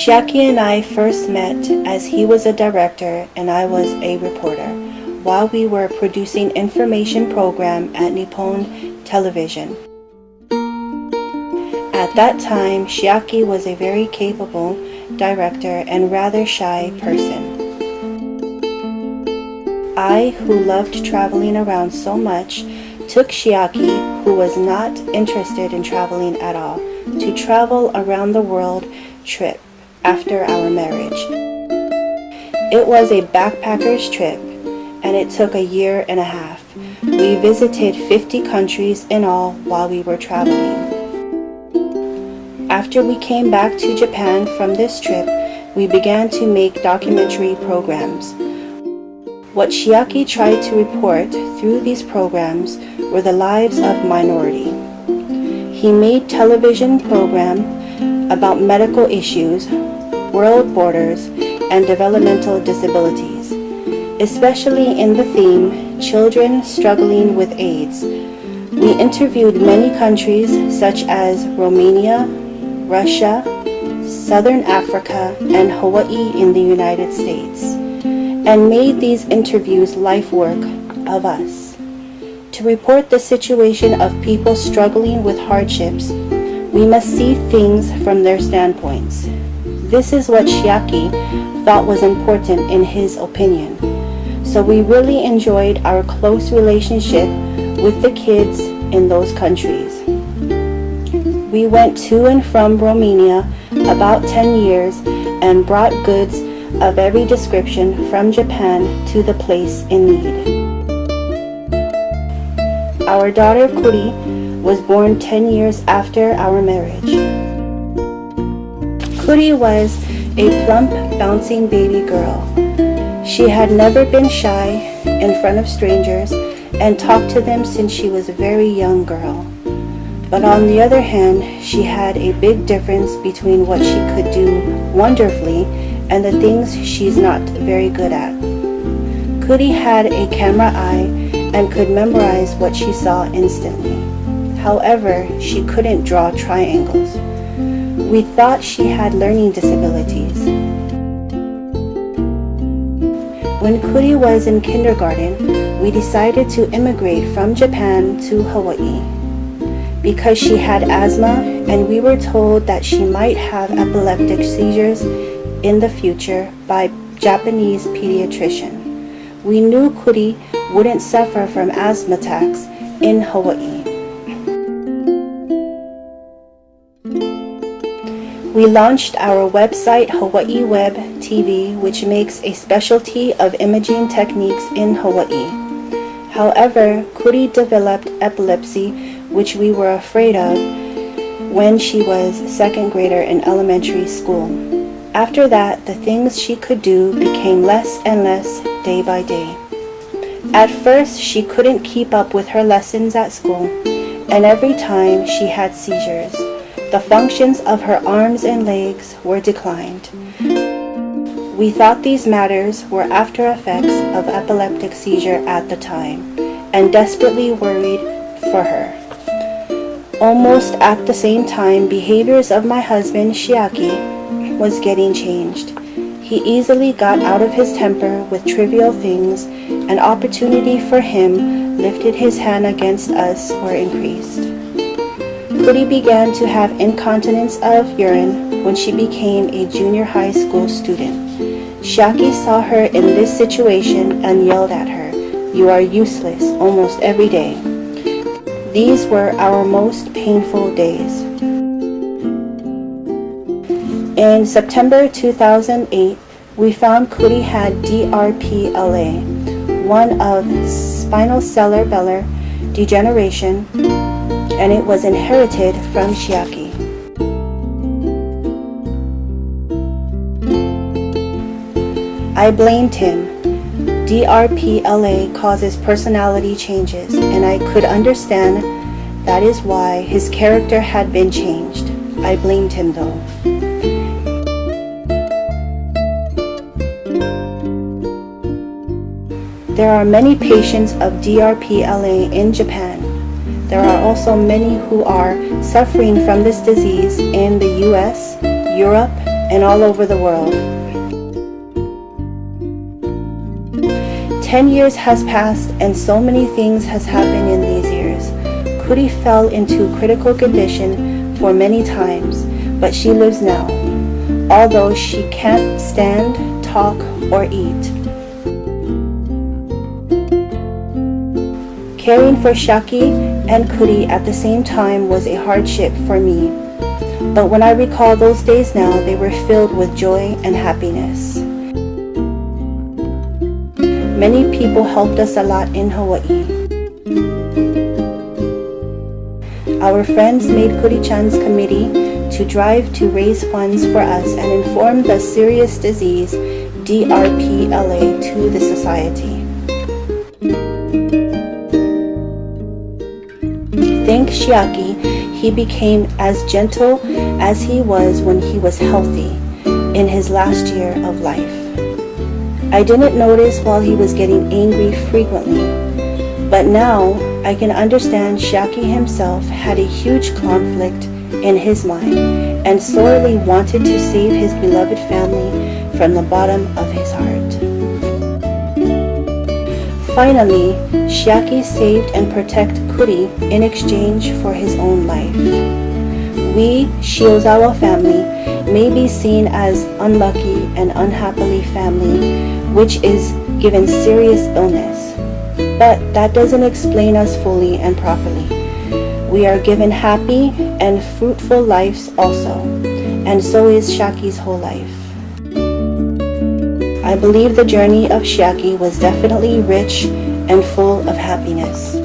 Chiaki and I first met as he was a director and I was a reporter, while we were producing information program at Nippon Television. At that time, Chiaki was a very capable director and rather shy person. I, who loved traveling around so much, took Chiaki, who was not interested in traveling at all, to travel around the world trip after our marriage. It was a backpacker's trip, and it took a year and a half. We visited 50 countries in all while we were traveling. After we came back to Japan from this trip, we began to make documentary programs. What Chiaki tried to report through these programs were the lives of minority. He made television programs about medical issues, world borders, and developmental disabilities, especially in the theme, Children Struggling with AIDS. We interviewed many countries such as Romania, Russia, Southern Africa, and Hawaii in the United States, and made these interviews life work of us. To report the situation of people struggling with hardships, we must see things from their standpoints. This is what Chiaki thought was important in his opinion. So we really enjoyed our close relationship with the kids in those countries. We went to and from Romania about 10 years and brought goods of every description from Japan to the place in need. Our daughter Kuri was born 10 years after our marriage. Kuri was a plump, bouncing baby girl. She had never been shy in front of strangers and talked to them since she was a very young girl. But on the other hand, she had a big difference between what she could do wonderfully and the things she's not very good at. Kuri had a camera eye and could memorize what she saw instantly. However, she couldn't draw triangles. We thought she had learning disabilities. When Kuri was in kindergarten, we decided to immigrate from Japan to Hawaii because she had asthma and we were told that she might have epileptic seizures in the future by Japanese pediatrician. We knew Kuri wouldn't suffer from asthma attacks in Hawaii. We launched our website Hawaii Web TV, which makes a specialty of imaging techniques in Hawaii. However, Kuri developed epilepsy, which we were afraid of when she was second grader in elementary school. After that, the things she could do became less and less day by day. At first, she couldn't keep up with her lessons at school, and every time she had seizures. The functions of her arms and legs were declined. We thought these matters were after effects of epileptic seizure at the time, and desperately worried for her. Almost at the same time, behaviors of my husband, Chiaki, was getting changed. He easily got out of his temper with trivial things, and opportunity for him lifted his hand against us were increased. Kuri began to have incontinence of urine when she became a junior high school student. Chiaki saw her in this situation and yelled at her, "You are useless," almost every day. These were our most painful days. In September 2008, we found Kuri had DRPLA, one of spinal cellular degeneration, and it was inherited from Chiaki. I blamed him. DRPLA causes personality changes, and I could understand that is why his character had been changed. I blamed him though. There are many patients of DRPLA in Japan. There are also many who are suffering from this disease in the US, Europe, and all over the world. 10 years has passed and so many things has happened in these years. Kuri fell into critical condition for many times, but she lives now, although she can't stand, talk, or eat. Caring for Chiaki and Kuri at the same time was a hardship for me, but when I recall those days now, they were filled with joy and happiness. Many people helped us a lot in Hawaii. Our friends made Kuri-chan's committee to drive to raise funds for us and inform the serious disease DRPLA to the society. Thank Chiaki, he became as gentle as he was when he was healthy in his last year of life. I didn't notice while he was getting angry frequently, but now I can understand Chiaki himself had a huge conflict in his mind and sorely wanted to save his beloved family from the bottom of his heart. Finally, Chiaki saved and protected Kuri in exchange for his own life. We, Shiozawa family, may be seen as unlucky and unhappily family, which is given serious illness. But that doesn't explain us fully and properly. We are given happy and fruitful lives also, and so is Chiaki's whole life. I believe the journey of Chiaki was definitely rich and full of happiness.